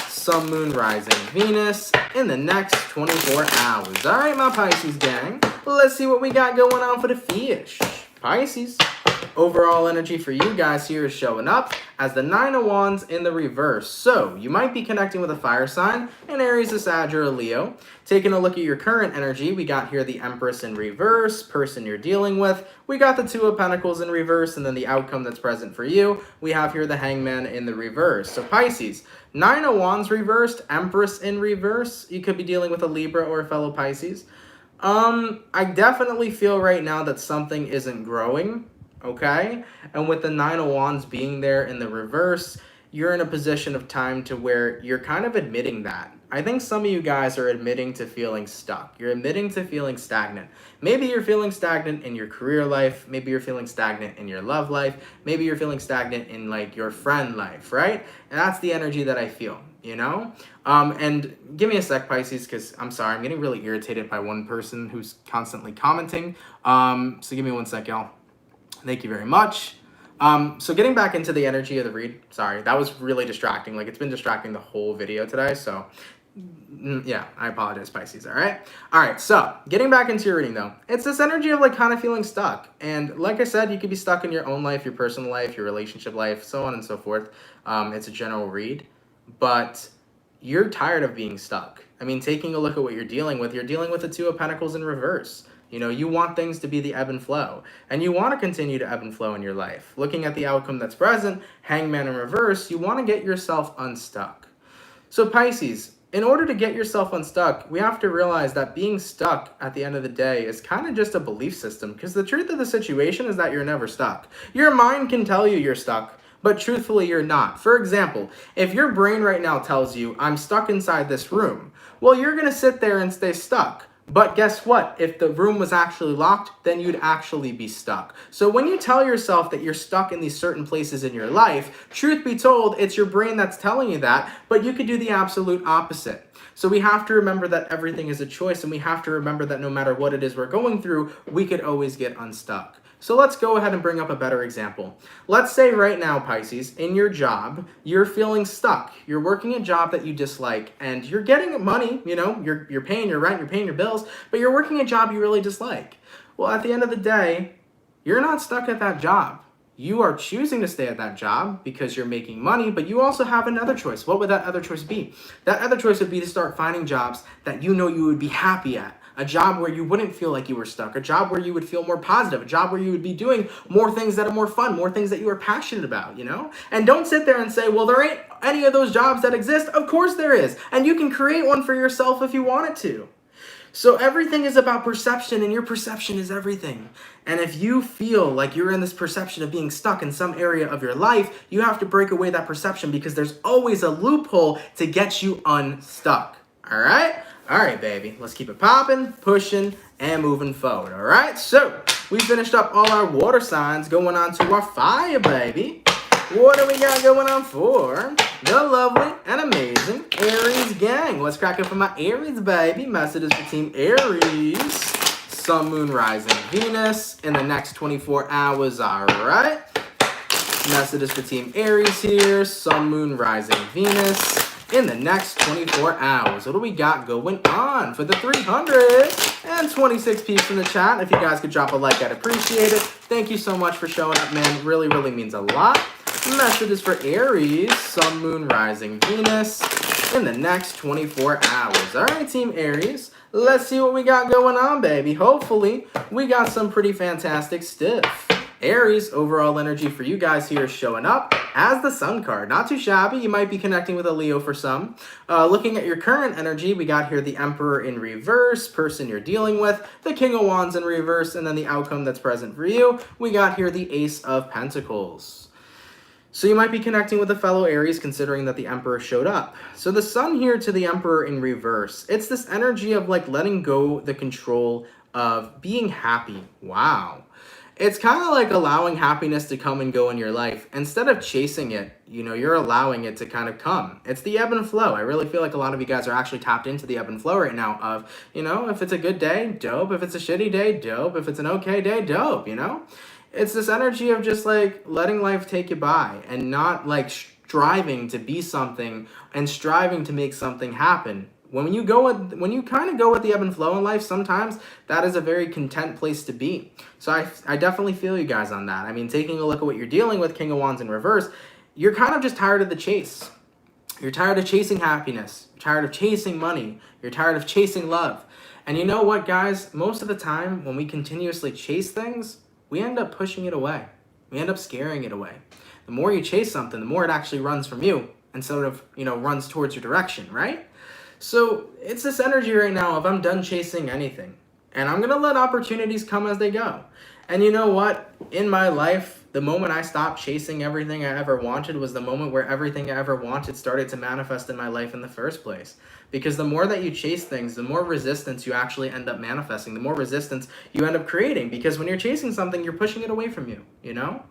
Sun, Moon, Rising, Venus in the next 24 hours. All right, my Pisces gang. Let's see what we got going on for the fish. Pisces. Overall energy for you guys here is showing up as the Nine of Wands in the reverse. So you might be connecting with a fire sign, an Aries, a Sag, or a Leo. Taking a look at your current energy, we got here the Empress in reverse, person you're dealing with. We got the Two of Pentacles in reverse, and then the outcome that's present for you, we have here the Hangman in the reverse. So Pisces, Nine of Wands reversed, Empress in reverse. You could be dealing with a Libra or a fellow Pisces. I definitely feel right now that something isn't growing, okay? And with the Nine of Wands being there in the reverse, you're in a position of time to where you're kind of admitting that. I think some of you guys are admitting to feeling stuck. You're admitting to feeling stagnant. Maybe you're feeling stagnant in your career life. Maybe you're feeling stagnant in your love life. Maybe you're feeling stagnant in like your friend life, right? And that's the energy that I feel, you know? And give me a sec, Pisces, because I'm sorry, I'm getting really irritated by one person who's constantly commenting. So give me one sec, y'all. Thank you very much. So getting back into the energy of the read, sorry, that was really distracting. Like, it's been distracting the whole video today, so Yeah, I apologize, Pisces, all right? All right, so getting back into your reading, though, it's this energy of, like, kind of feeling stuck. And like I said, you could be stuck in your own life, your personal life, your relationship life, so on and so forth. It's a general read, but you're tired of being stuck. I mean, taking a look at what you're dealing with the Two of Pentacles in reverse. You know, you want things to be the ebb and flow, and you want to continue to ebb and flow in your life. Looking at the outcome that's present, Hangman in reverse, you want to get yourself unstuck. So Pisces, in order to get yourself unstuck, we have to realize that being stuck at the end of the day is kind of just a belief system, because the truth of the situation is that you're never stuck. Your mind can tell you you're stuck, but truthfully you're not. For example, if your brain right now tells you, I'm stuck inside this room, well, you're going to sit there and stay stuck. But guess what? If the room was actually locked, then you'd actually be stuck. So when you tell yourself that you're stuck in these certain places in your life, truth be told, it's your brain that's telling you that, but you could do the absolute opposite. So we have to remember that everything is a choice, and we have to remember that no matter what it is we're going through, we could always get unstuck. So let's go ahead and bring up a better example. Let's say right now, Pisces, in your job, you're feeling stuck. You're working a job that you dislike, and you're getting money, you know, you're paying your rent, you're paying your bills, but you're working a job you really dislike. Well, at the end of the day, you're not stuck at that job. You are choosing to stay at that job because you're making money, but you also have another choice. What would that other choice be? That other choice would be to start finding jobs that you know you would be happy at. A job where you wouldn't feel like you were stuck, a job where you would feel more positive, a job where you would be doing more things that are more fun, more things that you are passionate about, you know? And don't sit there and say, well, there ain't any of those jobs that exist. Of course there is. And you can create one for yourself if you wanted to. So everything is about perception, and your perception is everything. And if you feel like you're in this perception of being stuck in some area of your life, you have to break away that perception, because there's always a loophole to get you unstuck. All right? All right, baby, let's keep it popping, pushing, and moving forward, all right? So we finished up all our water signs, going on to our fire, baby. What do we got going on for the lovely and amazing Aries gang? What's cracking for my Aries, baby? Messages for Team Aries. Sun, Moon, Rising, Venus in the next 24 hours, all right? Messages for Team Aries here. Sun, Moon, Rising, Venus in the next 24 hours. What do we got going on for the 326 peeps in the chat? If you guys could drop a like, I'd appreciate it. Thank you so much for showing up, man. Really, really means a lot. Messages for Aries, Sun, Moon, Rising, Venus in the next 24 hours. All right, Team Aries, let's see what we got going on, baby. Hopefully, we got some pretty fantastic stuff. Aries, overall energy for you guys here is showing up as the Sun card. Not too shabby. You might be connecting with a Leo for some. Looking at your current energy, we got here the Emperor in reverse, person you're dealing with, the King of Wands in reverse, and then the outcome that's present for you, we got here the Ace of Pentacles. So you might be connecting with a fellow Aries, considering that the Emperor showed up. So the Sun here to the Emperor in reverse, it's this energy of like letting go the control of being happy. Wow. It's kind of like allowing happiness to come and go in your life. Instead of chasing it, you know, you're allowing it to kind of come. It's the ebb and flow. I really feel like a lot of you guys are actually tapped into the ebb and flow right now of, you know, if it's a good day, dope. If it's a shitty day, dope. If it's an okay day, dope, you know? It's this energy of just like letting life take you by and not like striving to be something and striving to make something happen. When you kind of go with the ebb and flow in life, sometimes that is a very content place to be. So I definitely feel you guys on that. I mean, taking a look at what you're dealing with, King of Wands in reverse, you're kind of just tired of the chase. You're tired of chasing happiness. You're tired of chasing money. You're tired of chasing love. And you know what, guys? Most of the time, when we continuously chase things, we end up pushing it away. We end up scaring it away. The more you chase something, the more it actually runs from you and sort of, you know, runs towards your direction, right? So it's this energy right now of I'm done chasing anything. And I'm going to let opportunities come as they go. And you know what? In my life, the moment I stopped chasing everything I ever wanted was the moment where everything I ever wanted started to manifest in my life in the first place. Because the more that you chase things, the more resistance you actually end up manifesting, the more resistance you end up creating. Because when you're chasing something, you're pushing it away from you, you know?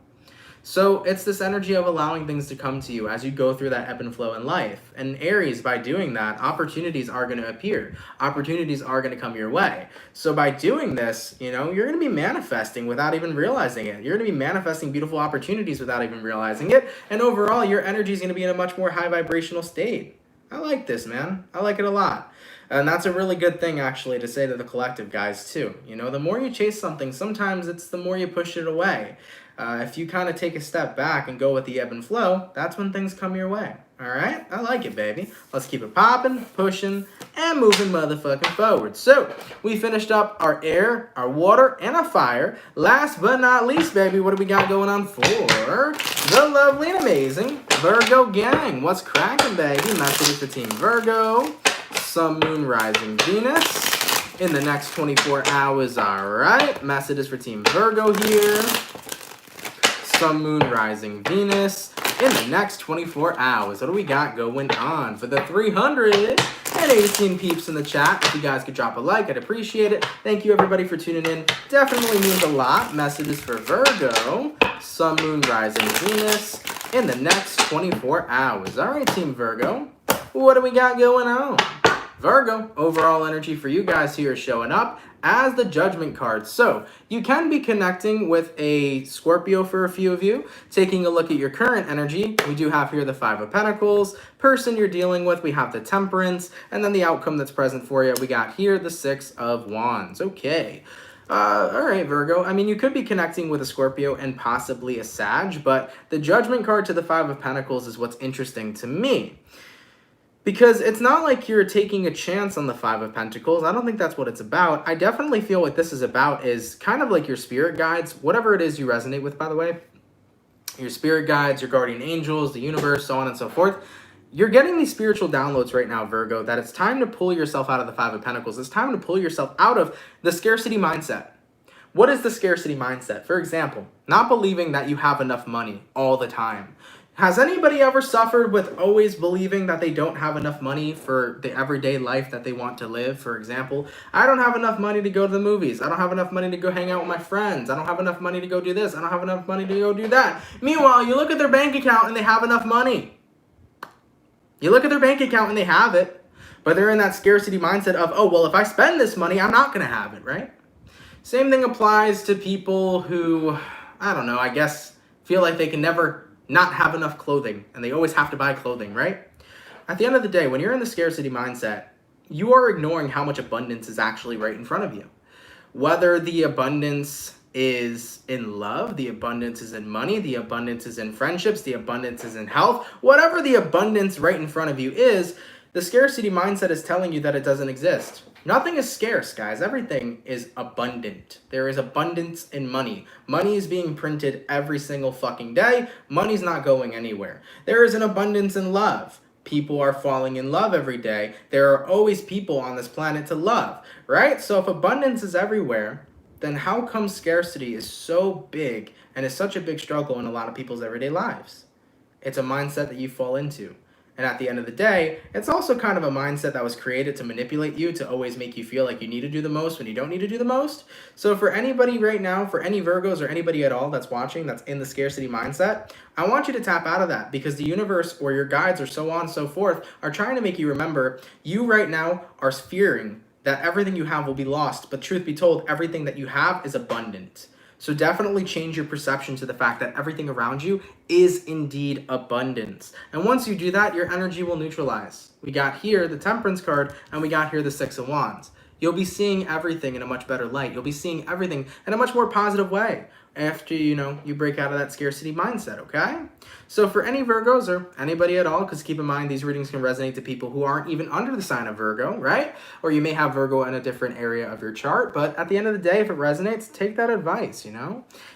So it's this energy of allowing things to come to you as you go through that ebb and flow in life. And Aries, by doing that, opportunities are going to appear. Opportunities are going to come your way. So by doing this, you know, you're going to be manifesting without even realizing it. You're going to be manifesting beautiful opportunities without even realizing it. And overall, your energy is going to be in a much more high vibrational state. I like this, man. I like it a lot. And that's a really good thing, actually, to say to the collective, guys, too. You know, the more you chase something, sometimes it's the more you push it away. If you kind of take a step back and go with the ebb and flow, that's when things come your way. All right? I like it, baby. Let's keep it popping, pushing, and moving motherfucking forward. So, we finished up our air, our water, and our fire. Last but not least, baby, what do we got going on for the lovely and amazing Virgo gang? What's cracking, baby? Messages for Team Virgo. Sun, Moon, Rising, Venus in the next 24 hours. All right. Messages for Team Virgo here. Sun, Moon, Rising, Venus in the next 24 hours. What do we got going on for the 318 peeps in the chat? If you guys could drop a like, I'd appreciate it. Thank you, everybody, for tuning in. Definitely means a lot. Messages for Virgo. Sun, Moon, Rising, Venus in the next 24 hours. All right, Team Virgo. What do we got going on? Virgo, overall energy for you guys here is showing up as the Judgment card. So, you can be connecting with a Scorpio for a few of you. Taking a look at your current energy, we do have here the Five of Pentacles. Person you're dealing with, we have the Temperance. And then the outcome that's present for you, we got here the Six of Wands. Okay. All right, Virgo. I mean, you could be connecting with a Scorpio and possibly a Sag, but the Judgment card to the Five of Pentacles is what's interesting to me. Because it's not like you're taking a chance on the Five of Pentacles. I don't think that's what it's about. I definitely feel what this is about is kind of like your spirit guides, whatever it is you resonate with, by the way. Your spirit guides, your guardian angels, the universe, so on and so forth. You're getting these spiritual downloads right now, Virgo, that it's time to pull yourself out of the Five of Pentacles. It's time to pull yourself out of the scarcity mindset. What is the scarcity mindset? For example, not believing that you have enough money all the time. Has anybody ever suffered with always believing that they don't have enough money for the everyday life that they want to live? For example, I don't have enough money to go to the movies. I don't have enough money to go hang out with my friends. I don't have enough money to go do this. I don't have enough money to go do that. Meanwhile, you look at their bank account and they have enough money. You look at their bank account and they have it, but they're in that scarcity mindset of, oh, well, if I spend this money, I'm not going to have it, right? Same thing applies to people who, I don't know, I guess feel like they can never not have enough clothing and they always have to buy clothing, right? At the end of the day, when you're in the scarcity mindset, you are ignoring how much abundance is actually right in front of you. Whether the abundance is in love, the abundance is in money, the abundance is in friendships, the abundance is in health, whatever the abundance right in front of you is, the scarcity mindset is telling you that it doesn't exist. Nothing is scarce, guys. Everything is abundant. There is abundance in money. Money is being printed every single fucking day. Money's not going anywhere. There is an abundance in love. People are falling in love every day. There are always people on this planet to love, right? So if abundance is everywhere, then how come scarcity is so big and is such a big struggle in a lot of people's everyday lives? It's a mindset that you fall into. And at the end of the day, it's also kind of a mindset that was created to manipulate you, to always make you feel like you need to do the most when you don't need to do the most. So for anybody right now, for any Virgos or anybody at all that's watching that's in the scarcity mindset, I want you to tap out of that, because the universe or your guides or so on and so forth are trying to make you remember you right now are fearing that everything you have will be lost. But truth be told, everything that you have is abundant. So definitely change your perception to the fact that everything around you is indeed abundance. And once you do that, your energy will neutralize. We got here the Temperance card, and we got here the Six of Wands. You'll be seeing everything in a much better light. You'll be seeing everything in a much more positive way after, you break out of that scarcity mindset, okay? So for any Virgos or anybody at all, because keep in mind these readings can resonate to people who aren't even under the sign of Virgo, right? Or you may have Virgo in a different area of your chart, but at the end of the day, if it resonates, take that advice,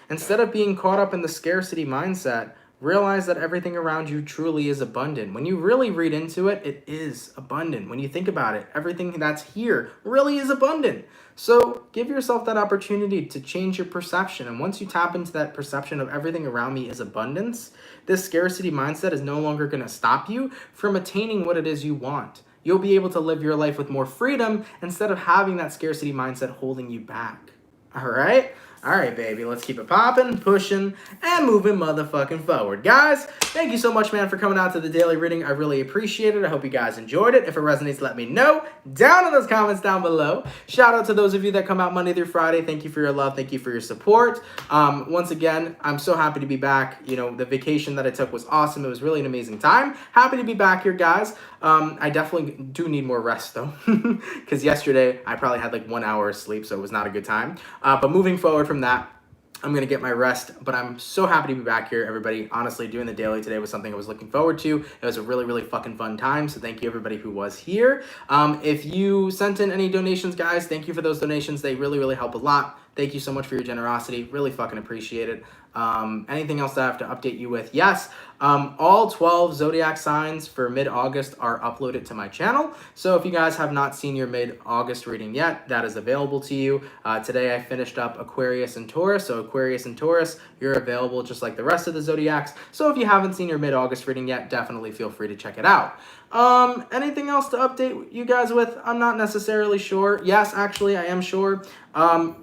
Instead of being caught up in the scarcity mindset, realize that everything around you truly is abundant. When you really read into it, it is abundant. When you think about it, everything that's here really is abundant. So give yourself that opportunity to change your perception. And once you tap into that perception of everything around me is abundance, this scarcity mindset is no longer going to stop you from attaining what it is you want. You'll be able to live your life with more freedom instead of having that scarcity mindset holding you back. All right? All right, baby, let's keep it popping, pushing, and moving motherfucking forward. Guys, thank you so much, man, for coming out to the daily reading. I really appreciate it. I hope you guys enjoyed it. If it resonates, let me know down in those comments down below. Shout out to those of you that come out Monday through Friday. Thank you for your love. Thank you for your support. Once again, I'm so happy to be back. You know, the vacation that I took was awesome. It was really an amazing time. Happy to be back here, guys. I definitely do need more rest, though, because yesterday I probably had like 1 hour of sleep, so it was not a good time. But moving forward from that, I'm going to get my rest, but I'm so happy to be back here, everybody. Honestly, doing the daily today was something I was looking forward to. It was a really, really fucking fun time, so thank you, everybody who was here. If you sent in any donations, guys, thank you for those donations. They really, really help a lot. Thank you so much for your generosity. Really fucking appreciate it. Anything else that I have to update you with? Yes, all 12 zodiac signs for mid-August are uploaded to my channel. So if you guys have not seen your mid-August reading yet, that is available to you. Today I finished up Aquarius and Taurus. So Aquarius and Taurus, you're available just like the rest of the zodiacs. So if you haven't seen your mid-August reading yet, definitely feel free to check it out. Anything else to update you guys with? I'm not necessarily sure. Yes, actually, I am sure.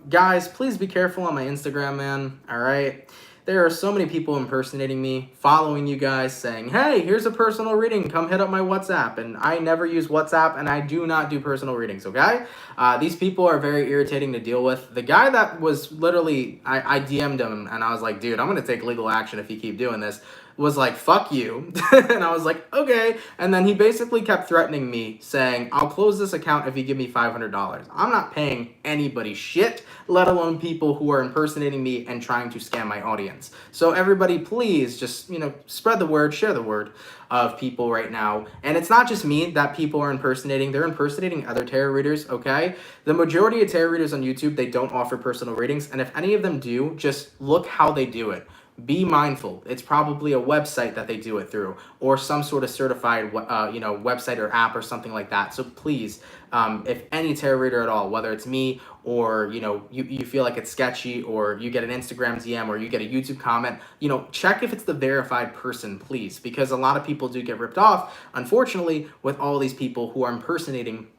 Guys, please be careful on my Instagram, man. All right. There are so many people impersonating me, following you guys, saying, hey, here's a personal reading. Come hit up my WhatsApp. And I never use WhatsApp, and I do not do personal readings, okay? These people are very irritating to deal with. The guy that was literally, I DM'd him, and I was like, dude, I'm going to take legal action if you keep doing this. Was like, fuck you. And I was like, okay. And then he basically kept threatening me, saying, I'll close this account if you give me $500. I'm not paying anybody shit, let alone people who are impersonating me and trying to scam my audience. So everybody, please just, you know, spread the word, share the word of people right now. And it's not just me that people are impersonating. They're impersonating other tarot readers, okay? The majority of tarot readers on YouTube, they don't offer personal readings. And if any of them do, just look how they do it. Be mindful. It's probably a website that they do it through, or some sort of certified, you know, website or app or something like that. So please, if any tarot reader at all, whether it's me or, you know, you feel like it's sketchy, or you get an Instagram DM or you get a YouTube comment, you know, check if it's the verified person, please, because a lot of people do get ripped off, unfortunately, with all these people who are impersonating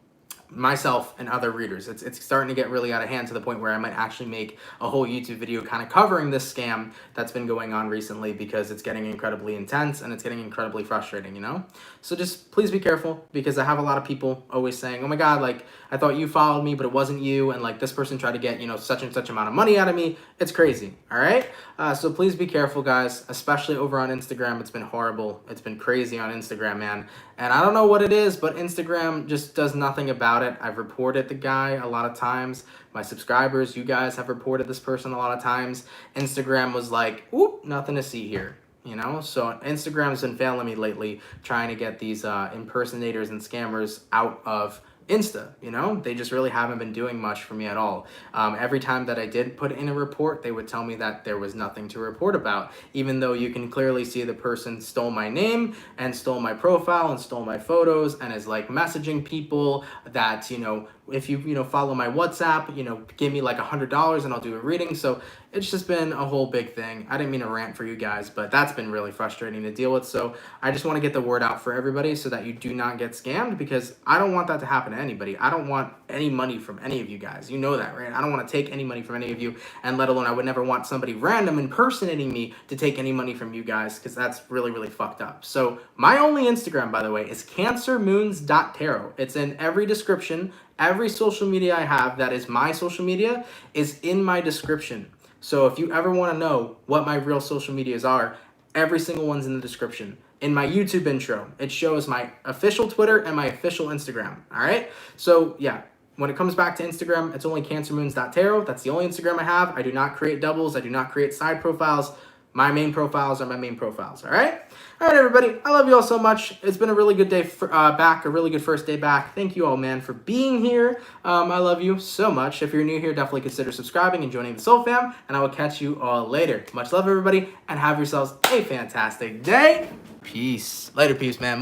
myself and other readers. It's starting to get really out of hand to the point where I might actually make a whole YouTube video kind of covering this scam that's been going on recently, because it's getting incredibly intense and it's getting incredibly frustrating, you know? So just please be careful, because I have a lot of people always saying, oh my God, like, I thought you followed me, but it wasn't you. And like, this person tried to get, you know, such and such amount of money out of me. It's crazy. All right. So please be careful, guys, especially over on Instagram. It's been horrible. It's been crazy on Instagram, man. And I don't know what it is, but Instagram just does nothing about it. I've reported the guy a lot of times. My subscribers, you guys have reported this person a lot of times. Instagram was like, oop, nothing to see here. You know, so Instagram's been failing me lately, trying to get these impersonators and scammers out of Insta. You know, they just really haven't been doing much for me at all. Every time that I did put in a report, they would tell me that there was nothing to report about, even though you can clearly see the person stole my name and stole my profile and stole my photos and is like messaging people that, you know, if you follow my WhatsApp, you know, give me like $100 and I'll do a reading. So it's just been a whole big thing. I didn't mean to rant for you guys, but that's been really frustrating to deal with. So I just want to get the word out for everybody so that you do not get scammed, because I don't want that to happen to anybody. I don't want any money from any of you guys. You know that, right? I don't want to take any money from any of you, and let alone I would never want somebody random impersonating me to take any money from you guys, because that's really, really fucked up. So my only Instagram, by the way, is CancerMoonsTarot. It's in every description. Every social media I have that is my social media is in my description. So if you ever want to know what my real social medias are, every single one's in the description. In my YouTube intro, it shows my official Twitter and my official Instagram. All right. So yeah, when it comes back to Instagram, it's only CancerMoons.tarot. That's the only Instagram I have. I do not create doubles. I do not create side profiles. My main profiles are my main profiles. All right. All right, everybody. I love you all so much. It's been a really good day back, a really good first day back. Thank you all, man, for being here. I love you so much. If you're new here, definitely consider subscribing and joining the Soul Fam, and I will catch you all later. Much love, everybody, and have yourselves a fantastic day. Peace. Later, peace, man.